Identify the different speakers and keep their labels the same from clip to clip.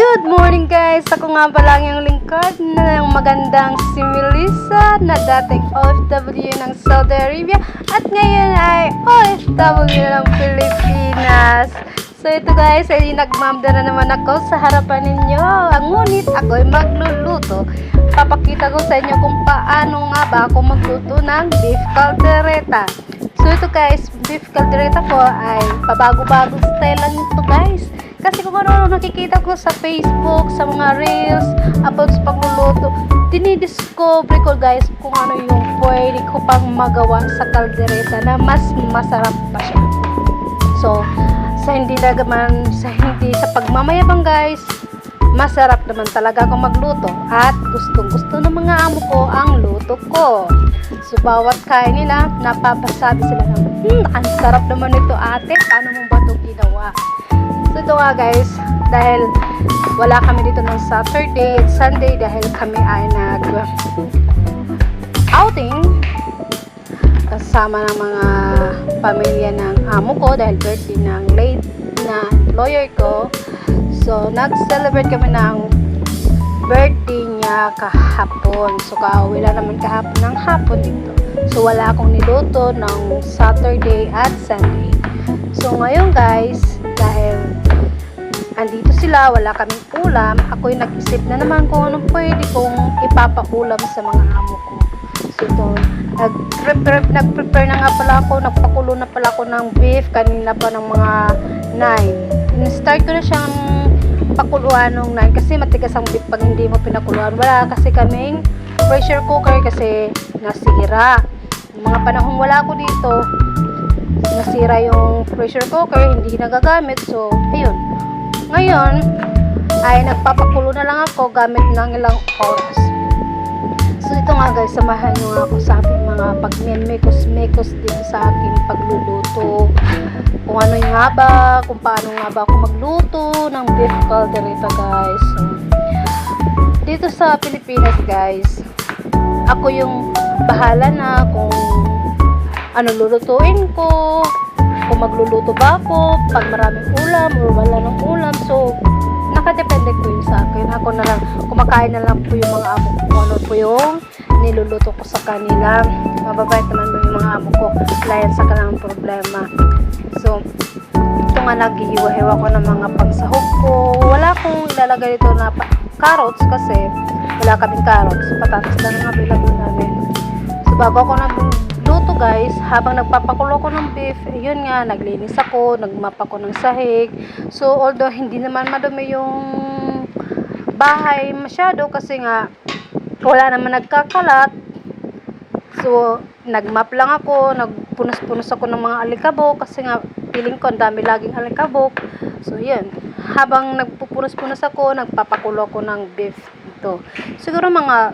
Speaker 1: Good morning guys! Ako nga pala yung lingkod ng magandang si Melissa na dating OFW ng Saudi Arabia at ngayon ay OFW ng Pilipinas. So ito guys, ay nagmamda na naman ako sa harapan ninyo. Ngunit ako ay magluluto. Papakita ko sa inyo kung paano nga ba ako magluto ng beef caldereta. So ito guys, beef caldereta ko ay pabago-bagong style lang ito guys. Kasi kung ano nakikita ko sa Facebook, sa mga reels, about sa pagluluto, dinidiscover ko guys kung ano yung pwede ko pang magawa sa caldereta na mas masarap pa siya. So, sa pagmamayabang guys, masarap naman talaga akong magluto at gustong-gusto ng mga amo ko ang luto ko. So, bawat kain nila, napapasabi sila ng, ang sarap naman ito ate, paano mo ba ito ginawa? So, ito nga guys, dahil wala kami dito ng Saturday at Sunday dahil kami ay nag-outing kasama ng mga pamilya ng amo ko dahil birthday ng late na lawyer ko. So, nag-celebrate kami ng birthday niya kahapon. So, kauwi lang naman kahapon ng hapon dito. So, wala akong niluto ng Saturday at Sunday. So, ngayon guys, dahil andito sila, wala kaming ulam, ako'y nag-isip na naman kung anong pwede kong ipapaulam sa mga amo ko. So, ito, nag-prepare na nga pala ako, nagpakulo na pala ako ng beef, kanina pa ng mga 9. In-start ko na siyang pakuluan ng 9 kasi matigas ang beef pag hindi mo pinakuluan. Wala kasi kaming pressure cooker kasi nasira. Yung mga panahong wala ko dito, nasira yung pressure cooker, hindi nagagamit. So, ayun. Ngayon, ay nagpapakulo na lang ako gamit ng ilang oras. So, ito nga guys, samahan nyo nga ako sa aking mga pagmemekos-mekos din sa aking pagluluto. Kung ano yung nga ba, kung paano nga ba ako magluto ng beef caldereta guys. So, dito sa Pilipinas guys, ako yung bahala na kung ano lulutuin ko, kung magluluto ba ako, pag maraming ulam o wala ng ulam. So, nakadepende po yun sa akin. Ako na lang, kumakain na lang po yung mga amo ko kung ano po yung niluluto ko sa kanila. Mababait naman po yung mga amo ko. Layan sa kanilang problema. So, ito nga naghihiwa-hiwa ko ng mga pangsahog ko. Wala akong ilalagay dito na carrots kasi wala kaming carrots. Patatas lang ang available namin. So, bago ako luto guys, habang nagpapakulo ko ng beef, yun nga, naglinis ako, nagmap ako ng sahig. So, although hindi naman madumi yung bahay masyado kasi nga wala naman nagkakalat. So, nagmap lang ako, nagpunas-punas ako ng mga alikabok kasi nga feeling ko ang dami laging alikabok. So, yun. Habang nagpupunas-punas ako, nagpapakulo ako ng beef ito. Siguro mga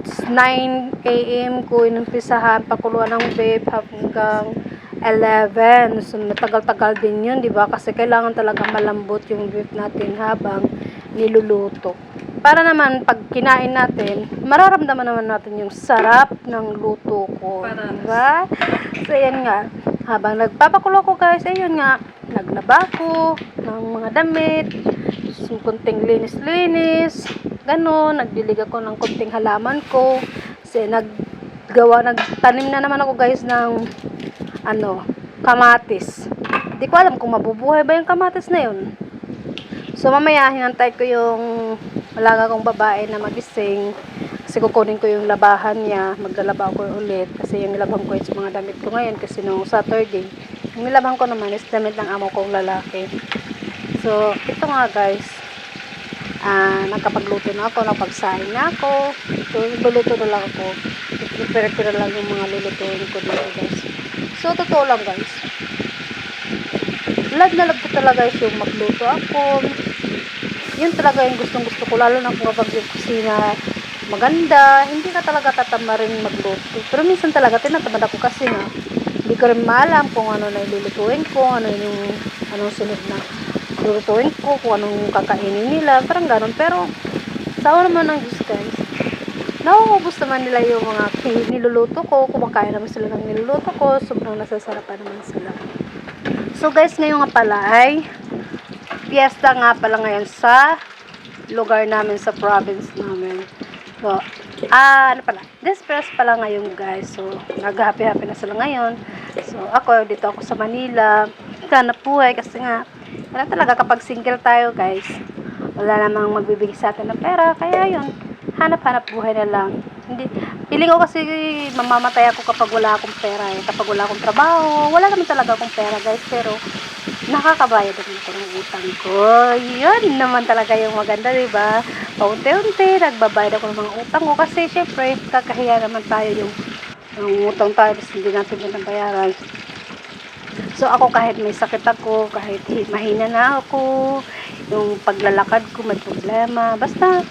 Speaker 1: 9 AM ko inumpisahan pakuluan ng beef hanggang 11. So, matagal-tagal din yun, di ba? Kasi kailangan talaga malambot yung beef natin habang niluluto. Para naman, pag kinain natin, mararamdaman naman natin yung sarap ng luto ko. Di ba? So, yan nga. Habang nagpapakulo ko guys, ayun nga, naglaba ko ng mga damit, kunting linis-linis, gano'n, nagdilig ako ng kunting halaman ko, kasi nagtanim na naman ako guys ng, kamatis. Hindi ko alam kung mabubuhay ba yung kamatis na yun. So, mamaya, hinantay ko yung malaga kong babae na magising, kasi kukunin ko yung labahan niya, maglalaba ko ulit, kasi yung nilabhan ko yung mga damit ko ngayon, kasi nung Saturday, yung nilabhan ko naman is damit ng amo kong lalaki. So, ito nga guys, nagkapagluto na ako, napagsahin na ako. So, luluto na lang ako. Prepare ko na lang yung mga lulutuin ko dito guys. So, totoo lang guys. Love na love ko talaga guys yung magluto ako. Yun talaga yung gustong-gusto ko. Lalo na kung kapag yung kusina maganda, hindi ka talaga tatama rin magluto. Pero minsan talaga tinatamad ako kasi nga, hindi ko rin maalam kung ano na ilulutuin ko, anong sunod na lulutuin ko, kung anong kakainin nila, parang gano'n. Pero, sawa naman ng Diyos guys, nauubos naman nila yung mga niluluto ko, kumakain naman sila ng niluluto ko, sobrang nasasarapan naman sila. So guys, ngayon nga pala ay fiesta nga pala ngayon sa lugar namin sa province namin. So, ano pala, dispersed pala ngayon guys. So, nag-happy-happy na sila ngayon. So, ako, dito ako sa Manila. Hanap buhay kasi nga, wala talaga kapag single tayo guys. Wala namang magbibigay sa atin ng pera. Kaya yun, hanap-hanap buhay na lang. Hindi, feeling ko kasi mamamatay ako kapag wala akong pera eh. Kapag wala akong trabaho, wala naman talaga akong pera guys. Pero, nakakabayad naman ako ng utang ko. Yun naman talaga yung maganda, diba? Paunti-unti, nagbabayad ako ng mga utang ko. Kasi, syempre, kakahiya naman tayo yung utang tayo. Tapos hindi natin binabayaran. So, ako kahit may sakit ako, kahit mahina na ako, yung paglalakad ko may problema. Basta,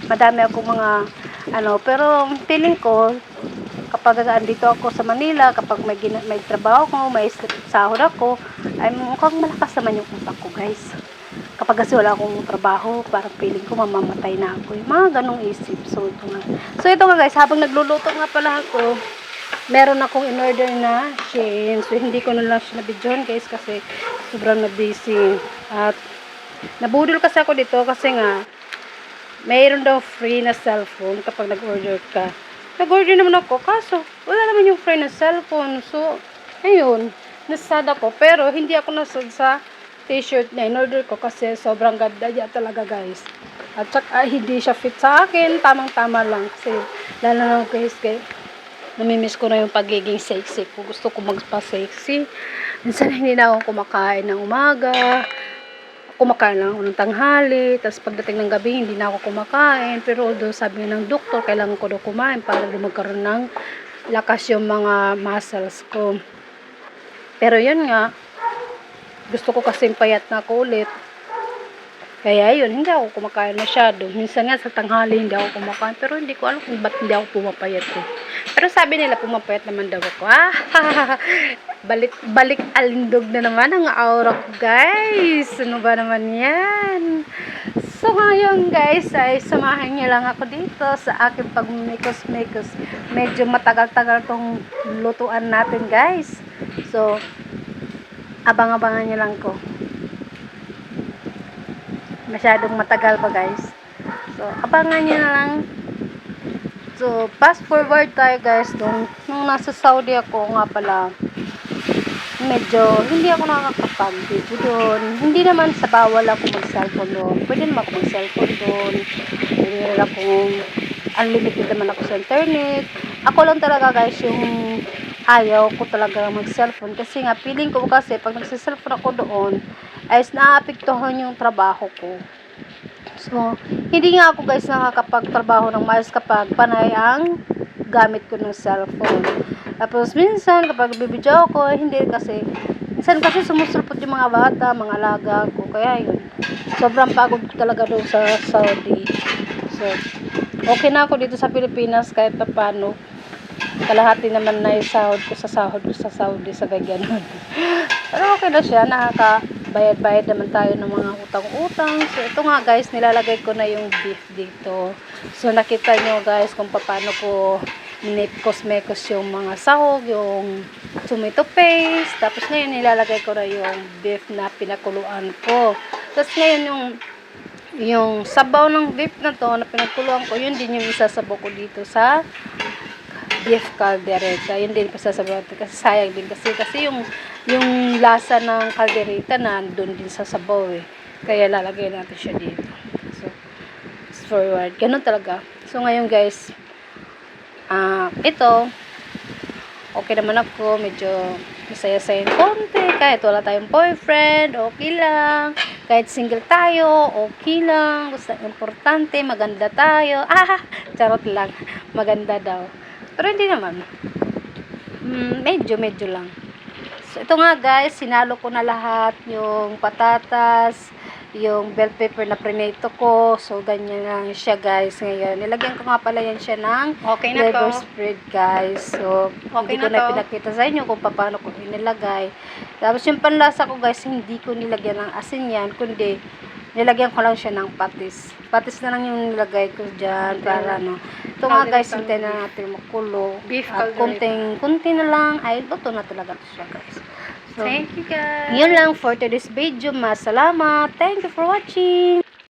Speaker 1: madami ako mga, pero feeling ko, kapag andito ako sa Manila, kapag may trabaho ko, may sahod ako, ay mukhang malakas naman yung utak ko guys. Kapag kasi wala akong trabaho, parang feeling ko mamamatay na ako. Yung mga ganong isip. So ito nga guys, habang nagluluto nga pala ako, meron akong in-order na Shein. So hindi ko na lang siya nabidyohan guys kasi sobrang na-busy. At nabudol kasi ako dito kasi nga, mayroon daw free na cellphone kapag nag-order ka. Nag-order naman ako, kaso wala naman yung free na cellphone. So, ayun, nasad ako. Pero, hindi ako nasad sa t-shirt na in-order ko kasi sobrang ganda niya talaga, guys. At saka, hindi siya fit sa akin. Tamang-tama lang. Kasi, lalo na guys, namimiss ko na yung pagiging sexy ko. Gusto ko magpa-sexy. Minsan, hindi na ako kumakain ng umaga. Kumakain lang ako ng tanghali, tapos pagdating ng gabi, hindi na ako kumakain. Pero although sabi ng doktor, kailangan ko daw kumain para magkaroon ng lakas yung mga muscles ko. Pero yun nga, gusto ko kasing payat na ako ulit. Kaya yun, hindi ako kumakain masyado. Minsan nga sa tanghali hindi ako kumakain, pero hindi ko alam kung ba't hindi ako pumapayat eh. Pero sabi nila pumapayat naman daw ako. Balik alindog na naman ang aura ko guys. Ano ba naman yan? So ngayon guys ay samahan niyo lang ako dito sa aking pagmikos-mikos. Medyo matagal-tagal tong lutuan natin guys. So abang-abangan niyo lang ko. Masyadong matagal pa guys. So abangan niyo na lang. So fast forward tayo guys. Nung nasa Saudi ako nga pala, medyo hindi ako nakakapag-video doon. Hindi naman sa bawal ako mag-cellphone doon. Pwede naman ako mag-cellphone doon. Pwede naman akong unlimited naman ako sa internet. Ako lang talaga guys yung ayaw ko talaga mag-cellphone. Kasi nga feeling ko kasi pag nagsa-cellphone ako doon ay naapektuhan yung trabaho ko. So, hindi nga ako guys nakakapagtrabaho ng maayos kapag panay ang gamit ko ng cellphone. Tapos minsan kapag bibidyo ako, hindi kasi minsan kasi sumusulpot yung mga bata, mga alaga ko. Kaya yun, sobrang pagod talaga doon sa Saudi. So, okay na ako dito sa Pilipinas kahit pa paano. Kalahati naman na yung sahod ko sa Saudi sa ganyan. Pero okay na siya, bayad-bayad naman tayo ng mga utang-utang. So, ito nga guys, nilalagay ko na yung beef dito. So, nakita nyo guys kung paano ko minipkos-mekos yung mga sahog, yung tomato paste. Tapos ngayon, nilalagay ko na yung beef na pinakuluan ko. Tapos ngayon, yung sabaw ng beef na to, na pinakuluan ko, yun din yung isasabaw ko dito sa beef caldereta. Yun din pasasabaw ko. Kasi sayang din kasi yung lasa ng caldereta na doon din sa sabaw eh. Kaya lalagay natin siya dito. So, forward. Ganun talaga. So, ngayon guys, ito, okay naman ako. Medyo masaya-saya konti. Kahit wala tayong boyfriend, okay lang. Kahit single tayo, okay lang. Basta importante, maganda tayo. Charot lang. Maganda daw. Pero hindi naman. Medyo lang. So, ito nga guys, sinalo ko na lahat yung patatas, yung bell pepper na prinato ko. So, ganyan lang siya guys ngayon. Nilagyan ko nga pala yan siya ng flavor spread guys. So, hindi ko na pinakita sa inyo kung paano ko inilagay. Tapos yung panlasa ko guys, hindi ko nilagyan ng asin yan, kundi nilagyan ko lang siya ng patis. Patis na lang yung nilagay ko dyan para Ito nga guys, hintayin na natin makulo. At kunti na lang, ay luto na talaga siya guys. So, thank you guys. Yun lang for today's video. Masalamat. Thank you for watching.